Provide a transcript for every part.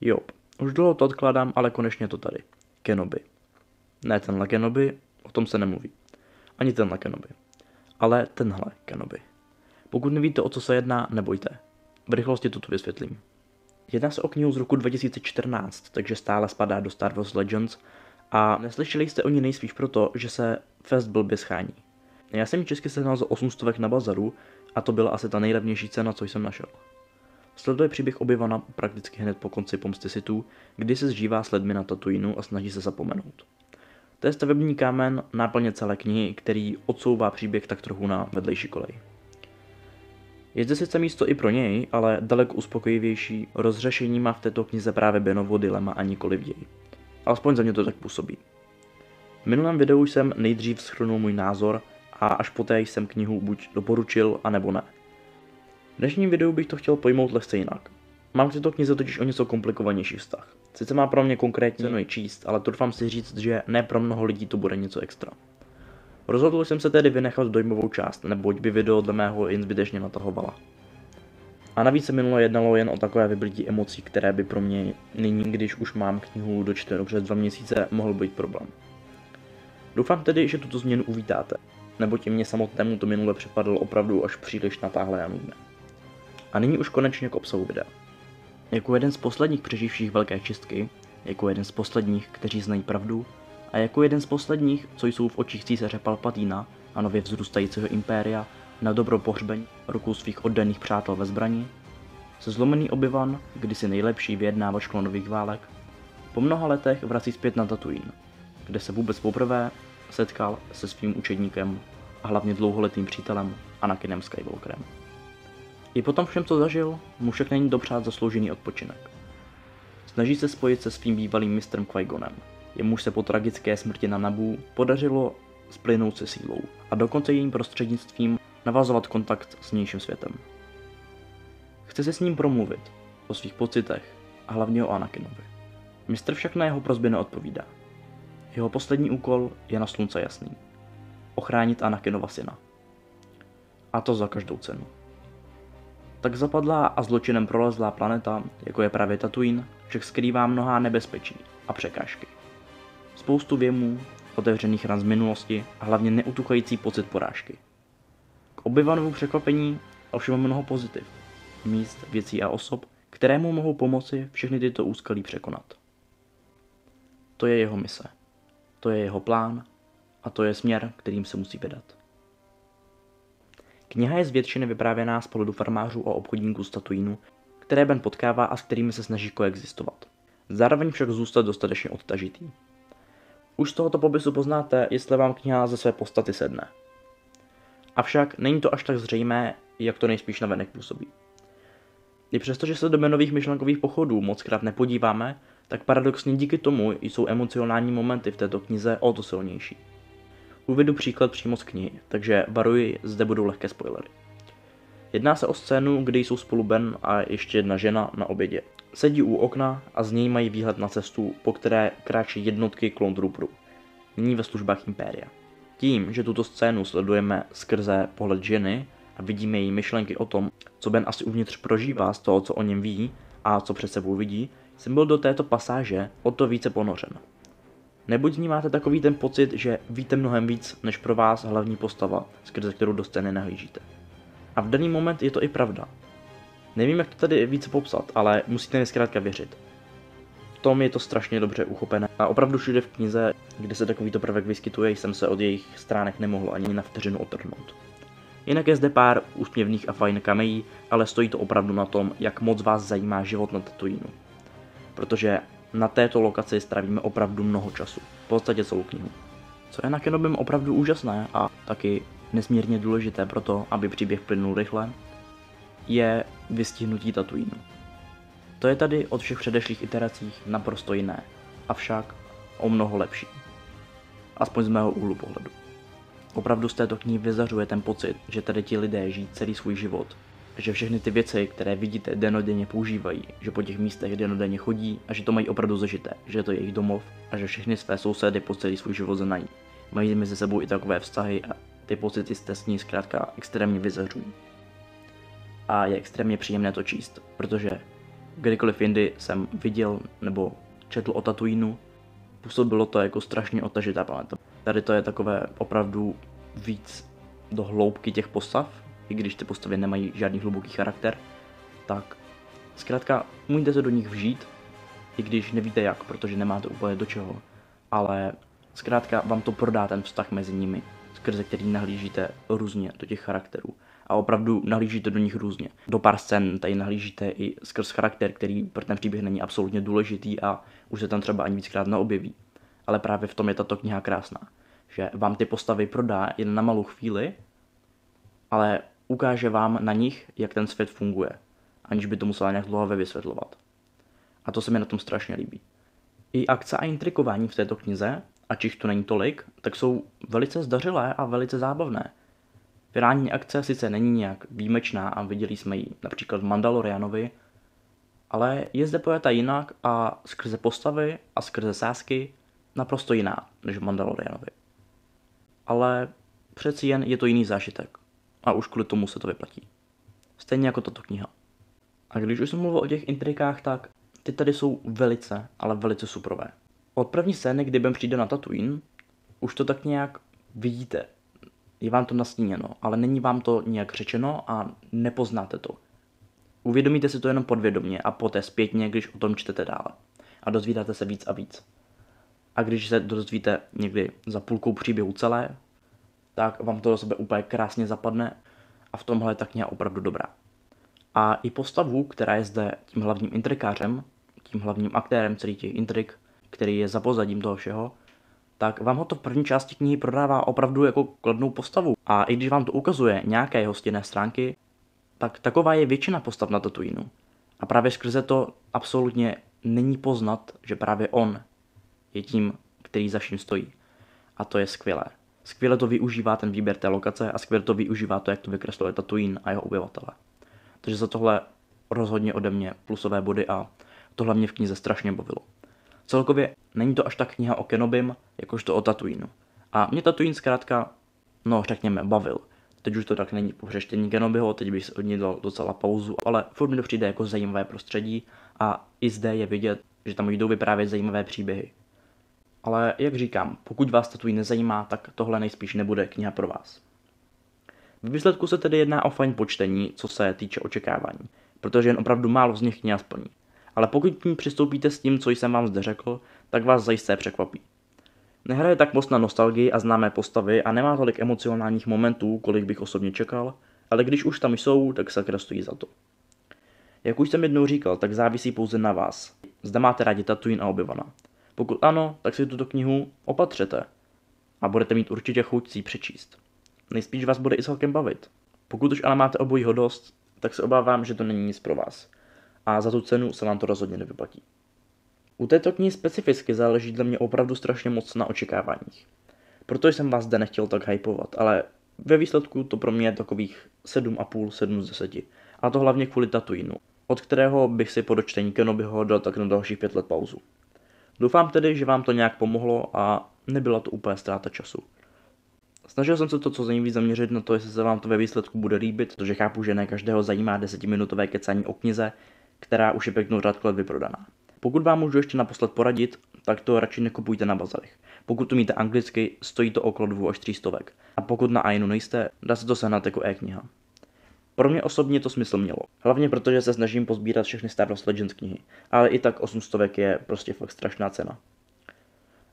Jo, už dlouho to odkládám, ale konečně to tady. Kenobi. Ne tenhle Kenobi, o tom se nemluví. Ani tenhle Kenobi. Ale tenhle Kenobi. Pokud nevíte, o co se jedná, nebojte. V rychlosti to tu vysvětlím. Jedná se o knihu z roku 2014, takže stále spadá do Star Wars Legends a neslyšeli jste o ní nejspíš proto, že se fest blbě schání. Já jsem ji česky sehnal za 800 na bazaru a to byla asi ta nejlevnější cena, co jsem našel. Sleduje příběh Obi-Wana prakticky hned po konci Pomsty Sithů, kdy se zžívá s lidmi na Tatooinu a snaží se zapomenout. To je stavební kámen náplně celé knihy, který odsouvá příběh tak trochu na vedlejší kolej. Je zde sice místo i pro něj, ale daleko uspokojivější rozřešení má v této knize právě Benovo dilema a nikoliv děj. Alespoň za mě to tak působí. V minulém videu jsem nejdřív shrnul můj názor a až poté jsem knihu buď doporučil, anebo ne. V dnešním videu bych to chtěl pojmout lehce jinak. Mám k této knize totiž o něco komplikovanější vztah. Sice má pro mě konkrétně cenu ji číst, ale troufám si říct, že ne pro mnoho lidí to bude něco extra. Rozhodl jsem se tedy vynechat dojmovou část, neboť by video dle mého jen zbytečně natahovala. A navíc se minule jednalo jen o takové vyblití emocí, které by pro mě nyní, když už mám knihu dočtenou přes 2 měsíce, mohl být problém. Doufám tedy, že tuto změnu uvítáte, neboť i mě samotnému to minule připadlo opravdu až příliš natáhlé a nudné. A nyní už konečně k obsahu videa. Jako jeden z posledních přeživších velké čistky, jako jeden z posledních, kteří znají pravdu, a jako jeden z posledních, co jsou v očích císaře Palpatína a nově vzrůstajícího impéria na dobro pohřbeň rukou svých oddaných přátel ve zbrani, se zlomený Obi-Wan, kdysi nejlepší vyjednávač klonových válek, po mnoha letech vrací zpět na Tatooine, kde se vůbec poprvé setkal se svým učedníkem a hlavně dlouholetým přítelem Anakinem Skywalkerem. I po tom všem, co zažil, mu však není dopřát zasloužený odpočinek. Snaží se spojit se svým bývalým mistrem Qui-Gonem, jemuž se po tragické smrti na Naboo podařilo splynout se sílou a dokonce jejím prostřednictvím navazovat kontakt s vnějším světem. Chce se s ním promluvit o svých pocitech a hlavně o Anakinovi. Mistr však na jeho prosby neodpovídá. Jeho poslední úkol je na slunce jasný. Ochránit Anakinova syna. A to za každou cenu. Tak zapadlá a zločinem prolezlá planeta, jako je právě Tatooine, však skrývá mnohá nebezpečí a překážky. Spoustu věmů, otevřených ran z minulosti a hlavně neutuchající pocit porážky. K Obi-Wanovu překvapení ovšem mnoho pozitiv, míst, věcí a osob, které mu mohou pomoci všechny tyto úskalí překonat. To je jeho mise, to je jeho plán a to je směr, kterým se musí vydat. Kniha je z většiny vyprávěná z pohledu farmářů a obchodníků z Tatooinu, které Ben potkává a s kterými se snaží koexistovat. Zároveň však zůstat dostatečně odtažitý. Už z tohoto popisu poznáte, jestli vám kniha ze své podstaty sedne. Avšak není to až tak zřejmé, jak to nejspíš navenek působí. I přesto, že se do Benových myšlenkových pochodů mockrát nepodíváme, tak paradoxně díky tomu jsou emocionální momenty v této knize o to silnější. Uvedu příklad přímo z knihy, takže varuji, zde budou lehké spoilery. Jedná se o scénu, kdy jsou spolu Ben a ještě jedna žena na obědě. Sedí u okna a z něj mají výhled na cestu, po které kráčí jednotky Clone Trooperů, nyní ve službách Impéria. Tím, že tuto scénu sledujeme skrze pohled ženy a vidíme její myšlenky o tom, co Ben asi uvnitř prožívá z toho, co o něm ví a co před sebou vidí, jsem byl do této pasáže o to více ponořen. Neboť z ní máte takový ten pocit, že víte mnohem víc, než pro vás hlavní postava, skrze kterou do scény nahlížíte. A v daný moment je to i pravda. Nevím, jak to tady více popsat, ale musíte mi zkrátka věřit. V tom je to strašně dobře uchopené a opravdu všude v knize, kde se takovýto prvek vyskytuje, jsem se od jejich stránek nemohl ani na vteřinu otrhnout. Jinak je zde pár úsměvných a fajn kamejí, ale stojí to opravdu na tom, jak moc vás zajímá život na Tatooinu. Protože na této lokaci strávíme opravdu mnoho času, v podstatě celou knihu. Co je na Kenobim opravdu úžasné a taky nesmírně důležité pro to, aby příběh plynul rychle, je vystihnutí Tatooinu. To je tady od všech předešlýchiteracích naprosto jiné, avšak o mnoho lepší. Aspoň z mého úhlu pohledu. Opravdu z této knihy vyzařuje ten pocit, že tady ti lidé žijí celý svůj život, že všechny ty věci, které vidíte, dennodenně používají, že po těch místech dennodenně chodí a že to mají opravdu zažité, že to je jejich domov a že všechny své sousedy po celý svůj život znají. Mají mezi sebou i takové vztahy a ty pocity z ní zkrátka extrémně vyzařují. A je extrémně příjemné to číst, protože kdykoliv jindy jsem viděl nebo četl o Tatooinu, působilo to jako strašně odtažitá planeta. Tady to je takové opravdu víc do hloubky těch postav, i když ty postavy nemají žádný hluboký charakter, tak zkrátka můžete se do nich vžít, i když nevíte jak, protože nemáte úplně do čeho, ale zkrátka vám to prodá ten vztah mezi nimi, skrze který nahlížíte různě do těch charakterů. A opravdu nahlížíte do nich různě. Do pár scén tady nahlížíte i skrz charakter, který pro ten příběh není absolutně důležitý a už se tam třeba ani víckrát neobjeví. Ale právě v tom je tato kniha krásná, že vám ty postavy prodá jen na malou chvíli, ale ukáže vám na nich, jak ten svět funguje, aniž by to musela nějak dlouho vysvětlovat. A to se mi na tom strašně líbí. I akce a intrikování v této knize, ač jich tu není tolik, tak jsou velice zdařilé a velice zábavné. Finální akce sice není nějak výjimečná a viděli jsme ji například v Mandalorianovi, ale je zde pojata jinak a skrze postavy a skrze sázky naprosto jiná než v Mandalorianovi. Ale přeci jen je to jiný zážitek a už kvůli tomu se to vyplatí. Stejně jako tato kniha. A když už jsem mluvil o těch intrikách, tak ty tady jsou velice, ale velice superové. Od první scény, kdy Ben přijde na Tatooine, už to tak nějak vidíte. Je vám to nastíněno, ale není vám to nějak řečeno a nepoznáte to. Uvědomíte si to jenom podvědomě a poté zpětně, když o tom čtete dále. A dozvídáte se víc a víc. A když se dozvíte někdy za půlkou příběhu celé, tak vám to do sebe úplně krásně zapadne a v tomhle je ta kniha opravdu dobrá. A i postavu, která je zde tím hlavním intrikářem, tím hlavním aktérem celých těch intrik, který je za pozadím toho všeho, tak vám ho to v první části knihy prodává opravdu jako kladnou postavu. A i když vám to ukazuje nějaké jeho stinné stránky, tak taková je většina postav na Tatooinu. A právě skrze to absolutně není poznat, že právě on je tím, který za vším stojí. A to je skvělé. Skvěle to využívá ten výběr té lokace a skvěle to využívá to, jak to vykresluje Tatooine a jeho obyvatele. Takže za tohle rozhodně ode mě plusové body a tohle mě v knize strašně bavilo. Celkově není to až tak kniha o Kenobim, jakožto o Tatooinu. A mě Tatooine zkrátka, řekněme, bavil. Teď už to tak není po přečtení Kenobiho, teď bych si od něj dal docela pauzu, ale furt mi to přijde jako zajímavé prostředí a i zde je vidět, že tam jdou vyprávět zajímavé příběhy. Ale jak říkám, pokud vás Tatooine nezajímá, tak tohle nejspíš nebude kniha pro vás. V výsledku se tedy jedná o fajn počtení, co se týče očekávání, protože jen opravdu málo z nich kniha splní. Ale pokud k ní přistoupíte s tím, co jsem vám zde řekl, tak vás zajisté překvapí. Nehraje tak moc na nostalgii a známé postavy a nemá tolik emocionálních momentů, kolik bych osobně čekal, ale když už tam jsou, tak sakra stojí za to. Jak už jsem jednou říkal, tak závisí pouze na vás. Zda máte rádi Tatooine a Obi-Wana. Pokud ano, tak si tuto knihu opatřete a budete mít určitě chuť si ji přečíst. Nejspíš vás bude i celkem bavit. Pokud už ale máte obojího dost, tak se obávám, že to není nic pro vás. A za tu cenu se vám to rozhodně nevyplatí. U této knihy specificky záleží dle mě opravdu strašně moc na očekáváních. Proto jsem vás zde nechtěl tak hypovat, ale ve výsledku to pro mě je takových 7,5, 7 z 10. A to hlavně kvůli Tatooinu, od kterého bych si po dočtení Kenobiho dal tak na dalších 5 let pauzu. Doufám tedy, že vám to nějak pomohlo a nebyla to úplně ztráta času. Snažil jsem se to co nejvíc zaměřit na to, jestli se vám to ve výsledku bude líbit, protože chápu, že ne každého zajímá 10minutové kecání o knize, která už je pěknou řádku let vyprodaná. Pokud vám můžu ještě naposled poradit, tak to radši nekupujte na bazarech. Pokud to míte anglicky, stojí to okolo 2 až 3 stovek. A pokud na Ainu nejste, dá se to sehnat jako e-kniha. Pro mě osobně to smysl mělo. Hlavně protože se snažím pozbírat všechny Star Wars Legends knihy. Ale i tak 800 je prostě fakt strašná cena.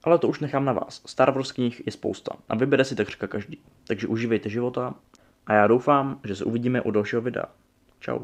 Ale to už nechám na vás. Star Wars knih je spousta a vybere si takřka každý. Takže užívejte života a já doufám, že se uvidíme u dalšího videa. Čau.